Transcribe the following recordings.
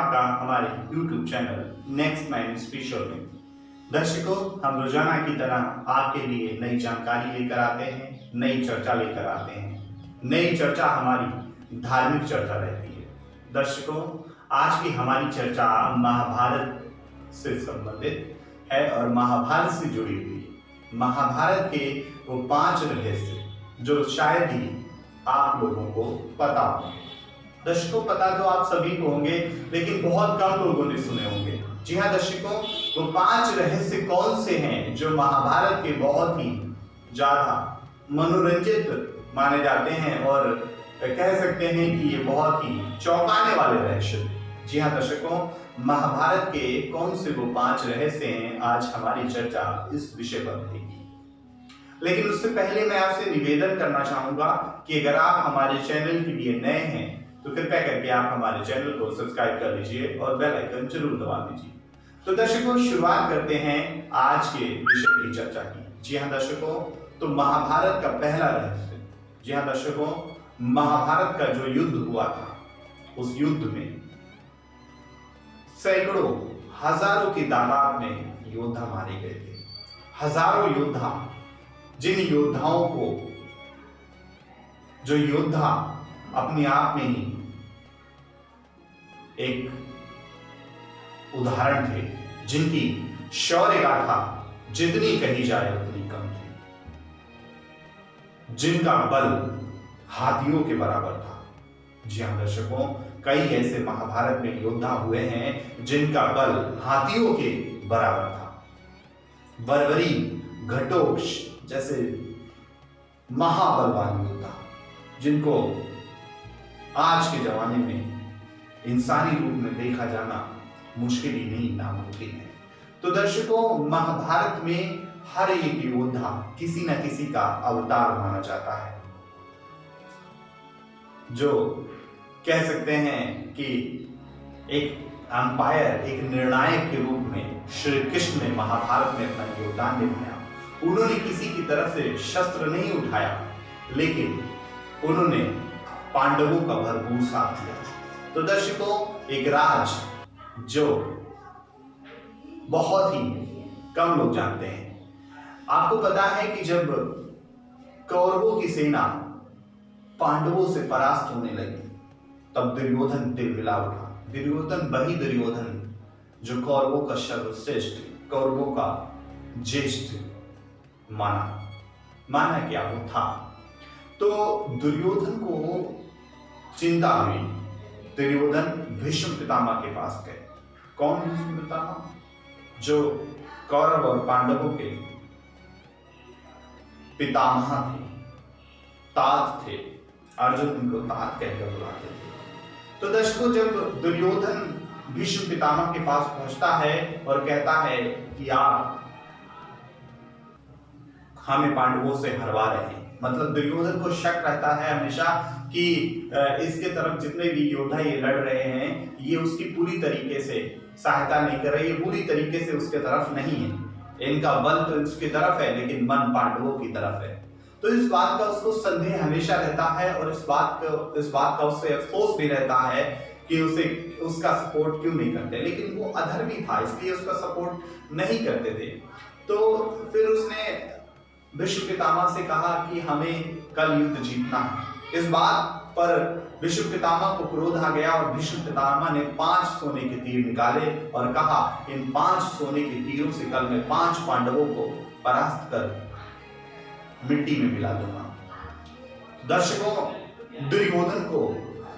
आपका हमारे YouTube channel next mind special में। दर्शकों, हम रोजाना की तरह आपके लिए नई जानकारी लेकर आते हैं, नई चर्चा लेकर आते हैं। नई चर्चा हमारी धार्मिक चर्चा रहती है। दर्शकों, आज की हमारी चर्चा महाभारत से संबंधित है और महाभारत से जुड़ी हुई है। महाभारत के वो 5 रहस्य जो शायद ही आप लोगों को पता होंगे। दर्शकों, पता तो आप सभी को होंगे, लेकिन बहुत कम लोगों ने सुने होंगे। जी हाँ दर्शकों, वो 5 रहस्य कौन से हैं जो महाभारत के बहुत ही ज्यादा मनोरंजित माने जाते हैं और कह सकते हैं कि ये बहुत ही चौंकाने वाले रहस्य थे। जी हाँ दर्शकों, महाभारत के कौन से वो 5 रहस्य हैं, आज हमारी चर्चा इस विषय पर रहेगी। लेकिन उससे पहले मैं आपसे निवेदन करना चाहूंगा कि अगर आप हमारे चैनल के लिए नए हैं तो कृपया करके आप हमारे चैनल को सब्सक्राइब कर लीजिए और बेल आइकन जरूर दबा दीजिए। तो दर्शकों, शुरुआत करते हैं आज के विषय की चर्चा की। जी हाँ दर्शकों, तो महाभारत का पहला रहस्य। जी हाँ दर्शकों, महाभारत का जो युद्ध हुआ था, उस युद्ध में सैकड़ों हजारों की तादाद में योद्धा मारे गए थे। हजारों योद्धा, जिन योद्धाओं को जो योद्धा अपने आप में ही एक उदाहरण थे, जिनकी शौर्य गाथा जितनी कही जाए उतनी कम थी, जिनका बल हाथियों के बराबर था। जी हाँ दर्शकों, कई ऐसे महाभारत में योद्धा हुए हैं जिनका बल हाथियों के बराबर था। बर्बरी, घटोत्कच जैसे महाबलवान योद्धा, जिनको आज के जमाने में इंसानी रूप में देखा जाना मुश्किल ही नहीं, नामुमकिन है। तो दर्शकों, महाभारत में हर एक योद्धा किसी न किसी का अवतार माना जाता है, जो कह सकते हैं कि एक अंपायर, एक निर्णायक के रूप में श्री कृष्ण ने महाभारत में अपना योगदान निभाया। उन्होंने किसी की तरफ से शस्त्र नहीं उठाया, लेकिन उन्होंने पांडवों का भरपूर साथ दिया। तो दर्शकों, एक राज जो बहुत ही कम लोग जानते हैं। आपको पता है कि जब कौरवों की सेना पांडवों से परास्त होने लगी, तब दुर्योधन तिलमिला उठा। दुर्योधन, वही दुर्योधन जो कौरवों का सर्वश्रेष्ठ, कौरवों का ज्येष्ठ माना क्या वो था। तो दुर्योधन को चिंता हुई। दुर्योधन भीष्म पितामह के पास गए। कौन भीष्म पितामह? जो कौरव और पांडवों के पितामह थे, तात थे। अर्जुन उनको तात कहकर बुलाते थे। तो दर्शकों, जब दुर्योधन भीष्म पितामह के पास पहुंचता है और कहता है कि आप हमें पांडवों से हरवा रहे हैं, मतलब दुर्योधन को शक रहता है हमेशा कि इसके तरफ जितने भी योद्धा ये लड़ रहे हैं, ये उसकी पूरी तरीके से सहायता नहीं कर रहे, ये पूरी तरीके से उसके तरफ नहीं है। इनका बल तो उसकी तरफ है, लेकिन मन पांडवों की तरफ है। तो इस बात का उसको संदेह हमेशा रहता है और इस बात का उससे अफसोस भी रहता है कि उसका सपोर्ट क्यों नहीं करते। लेकिन वो अधर्मी था, इसलिए उसका सपोर्ट नहीं करते थे। तो फिर उसने भीष्म पितामह से कहा कि हमें कल युद्ध जीतना है। इस बात पर भीष्म पितामह को क्रोध आ गया और भीष्म पितामह ने 5 सोने के तीर निकाले और कहा, इन 5 सोने के तीरों से कल मैं 5 पांडवों को परास्त कर मिट्टी में मिला दूंगा। दर्शकों, दुर्योधन को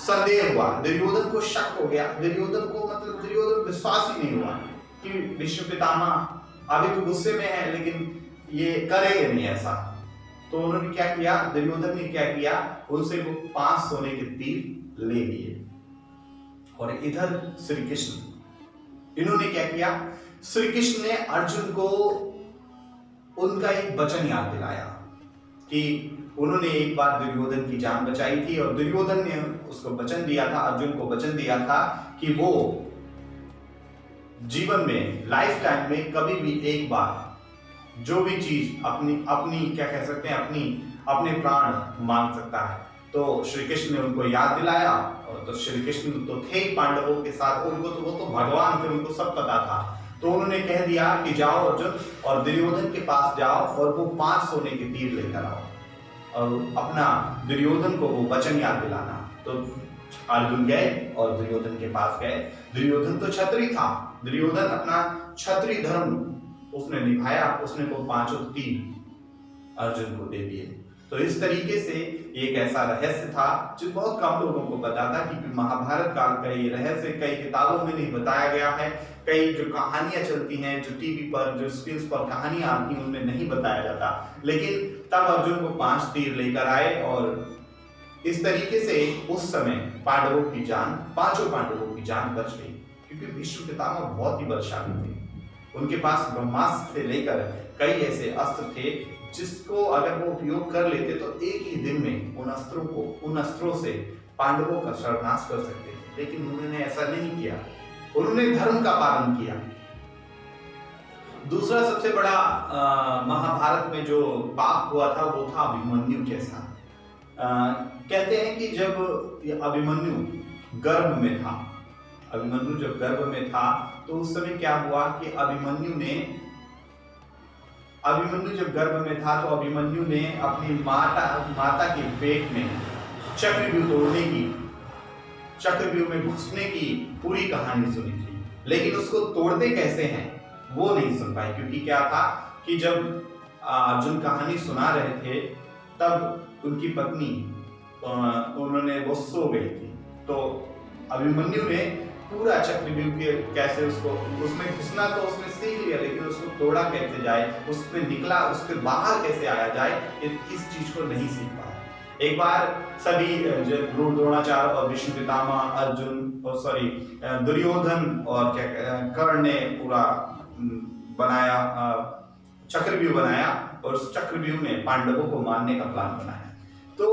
संदेह हुआ, दुर्योधन को शक हो गया, दुर्योधन विश्वास ही नहीं हुआ कि भीष्म पितामह अभी तो गुस्से में है, लेकिन ये करेंगे नहीं ऐसा। तो उन्होंने क्या किया, दुर्योधन ने क्या किया, उनसे वो 5 सोने के तीर ले लिए। और इधर श्री कृष्ण, इन्होंने क्या किया, श्री कृष्ण ने अर्जुन को उनका एक वचन याद दिलाया कि उन्होंने एक बार दुर्योधन की जान बचाई थी और दुर्योधन ने उसको वचन दिया था, अर्जुन को वचन दिया था कि वो जीवन में, लाइफ टाइम में कभी भी एक बार जो भी चीज अपनी क्या कह सकते हैं, अपने प्राण मांग सकता है। तो श्री कृष्ण ने उनको याद दिलाया। और तो श्री कृष्ण तो थे ही पांडवों के साथ, उनको तो वो तो भगवान थे, उनको सब पता था। तो उन्होंने कह दिया कि जाओ अर्जुन और दुर्योधन के पास जाओ और वो 5 सोने के तीर लेकर आओ और अपना दुर्योधन को वो वचन याद दिलाना। तो अर्जुन गए और दुर्योधन के पास गए। दुर्योधन तो क्षत्रिय था, दुर्योधन अपना क्षत्रिय धर्म उसने निभाया, उसने वो 5 तीर अर्जुन को दे दिए। तो इस तरीके से एक ऐसा रहस्य था जो बहुत कम लोगों को पता था, क्योंकि महाभारत काल का ये रहस्य कई किताबों में नहीं बताया गया है, कई जो कहानियां चलती हैं, जो टीवी पर, जो स्क्रीन पर कहानियां आती हैं, उनमें नहीं बताया जाता। लेकिन तब अर्जुन को 5 तीर लेकर आए और इस तरीके से उस समय पांडवों की जान, 5 पांडवों की जान बच गई, क्योंकि भीष्म पितामह बहुत ही बलशाली थे। उनके पास ब्रह्मास्त्र से लेकर कई ऐसे अस्त्र थे जिसको अगर वो उपयोग कर लेते तो एक ही दिन में उन अस्त्रों से पांडवों का सर्वनाश कर सकते थे। लेकिन उन्होंने ऐसा नहीं किया, उन्होंने धर्म का पालन किया। दूसरा सबसे बड़ा महाभारत में जो पाप हुआ था वो था अभिमन्यु के साथ। कहते हैं कि जब अभिमन्यु गर्भ में था, अभिमन्यु जब गर्भ में था तो उस समय क्या हुआ कि अभिमन्यु जब गर्भ में था तो अभिमन्यु ने अपनी माता के पेट में चक्रव्यूह तोड़ने की, चक्रव्यूह में घुसने की पूरी कहानी सुनी थी। लेकिन उसको तोड़ते कैसे हैं वो नहीं सुन पाई, क्योंकि क्या था कि जब अर्जुन कहानी सुना रहे थे तब उनकी पत्नी उन्होंने वो सो गई थी। तो अभिमन्यु ने पूरा चक्रव्यूह के कैसे उसको उसमें घुसना तो उसने सीख लिया, लेकिन उसको तोड़ा कैसे जाए, उसमें निकला, उसके बाहर कैसे आया जाए, इस चीज को नहीं सीख पाया। एक बार सभी द्रोणाचार्य और भीष्म पितामह, दुर्योधन और कर्ण ने पूरा बनाया, चक्रव्यूह बनाया और उस चक्रव्यूह में पांडवों को मारने का प्लान बनाया। तो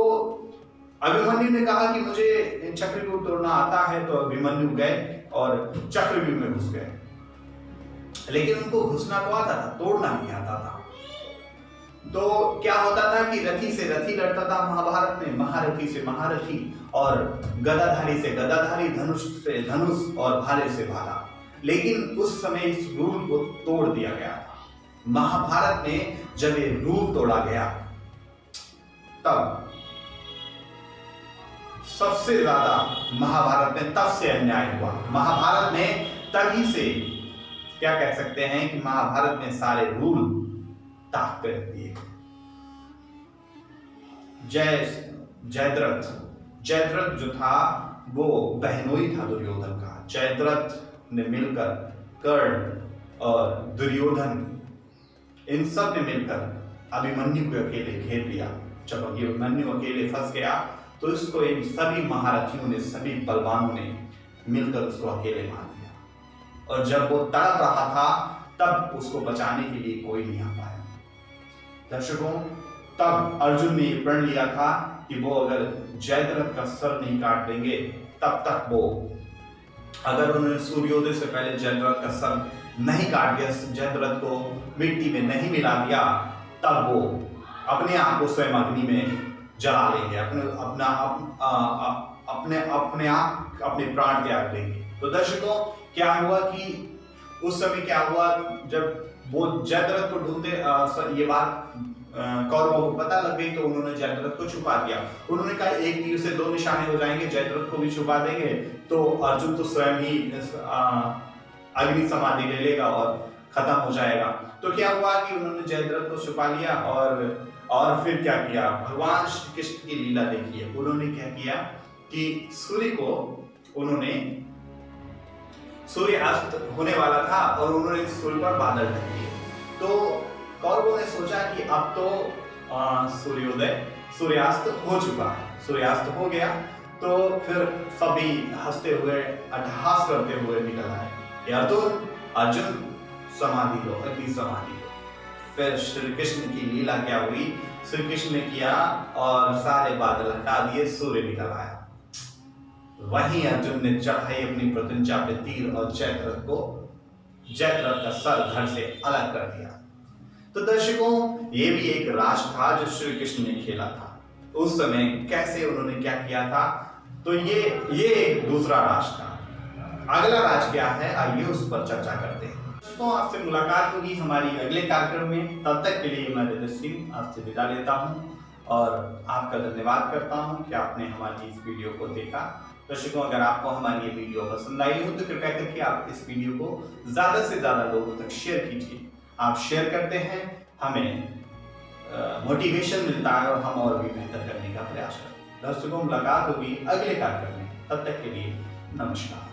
अभिमन्यु ने कहा कि मुझे चक्रव्यूह तोड़ना आता है, तो अभिमन्यु गए और चक्रव्यूह में घुस गए। लेकिन उनको घुसना तो आता था, तोड़ना नहीं आता था। तो क्या होता था कि रथी से रथी लड़ता था महाभारत में, महारथी से महारथी और गदाधारी से गदाधारी, धनुष से धनुष और भाले से भाला। लेकिन उस समय इस रूल को तोड़ दिया गया था। महाभारत में जब ये रूल तोड़ा गया तब सबसे ज्यादा महाभारत में तब से अन्याय हुआ। महाभारत में तभी से क्या कह सकते हैं कि महाभारत में सारे रूल ताक कर दिए। जयद्रथ जो था वो बहनोई था दुर्योधन का। जयद्रथ ने मिलकर कर्ण और दुर्योधन इन सब ने मिलकर अभिमन्यु को अकेले घेर लिया। जब अभिमन्यु अकेले फंस गया तो इसको इन सभी महारथियों ने, सभी बलवानों ने मिलकर उसको अकेले मार दिया। और जब वो तड़प रहा था तब उसको बचाने के लिए कोई नहीं आ पाया। दर्शकों, तब अर्जुन ने प्रण लिया था कि वो अगर जयद्रथ का सर नहीं काट देंगे तब तक वो, अगर उन्होंने सूर्योदय से पहले जयद्रथ का सर नहीं काट दिया, जयद्रथ को मिट्टी में नहीं मिला दिया, तब वो अपने आप को स्वयं अग्नि में जला लेंगे, अपने प्राण त्याग देंगे। तो दर्शकों, क्या हुआ कि उस समय क्या हुआ, जब वो जयद्रथ को ढूंढते, ये बात कौरवों को पता लग गई तो उन्होंने जयद्रथ को छुपा दिया। उन्होंने कहा एक तीर से 2 निशाने हो जाएंगे, जयद्रथ को भी छुपा देंगे तो अर्जुन तो स्वयं ही अग्नि समाधि ले लेगा और खत्म हो जाएगा। तो क्या हुआ कि उन्होंने जयद्रथ को छुपा लिया और फिर क्या किया, भगवान श्री कृष्ण की लीला देखिए। उन्होंने क्या किया कि सूर्य को उन्होंने, सूर्यास्त होने वाला था और उन्होंने सूर्य पर बादल ढक दिए। तो कौरवों ने सोचा कि अब तो सूर्यास्त हो चुका है, सूर्यास्त हो गया। तो फिर सभी हंसते हुए, अट्टहास करते हुए निकल आए, अर्जुन समाधि लो, अग्नि समाधि लो। फिर श्री कृष्ण की लीला क्या हुई, श्री कृष्ण ने किया और सारे बादल हटा दिए, सूर्य निकल आया। वहीं अर्जुन ने चढ़ाई अपनी प्रत्यंचा पे तीर और जयद्रथ का सर धड़ से अलग कर दिया। तो दर्शकों, ये भी एक राज था जो श्री कृष्ण ने खेला था। उस समय कैसे उन्होंने क्या किया था। तो ये एक दूसरा राज था। अगला राज क्या है, आइए उस पर चर्चा करते हैं। तो आपसे मुलाकात होगी हमारी अगले कार्यक्रम में। तब तक के लिए मैं रितेश सिंह आपसे विदा लेता हूं और आपका धन्यवाद करता हूं कि आपने हमारी इस वीडियो को देखा। दर्शकों, अगर आपको हमारी ये वीडियो पसंद आई हो तो कृपया करके आप इस वीडियो को ज्यादा से ज्यादा लोगों तक शेयर कीजिए। आप शेयर करते हैं, हमें मोटिवेशन मिलता है और हम और भी बेहतर करने का प्रयास करते हैं। दर्शकों, मुलाकात होगी अगले कार्यक्रम में। तब तक के लिए नमस्कार।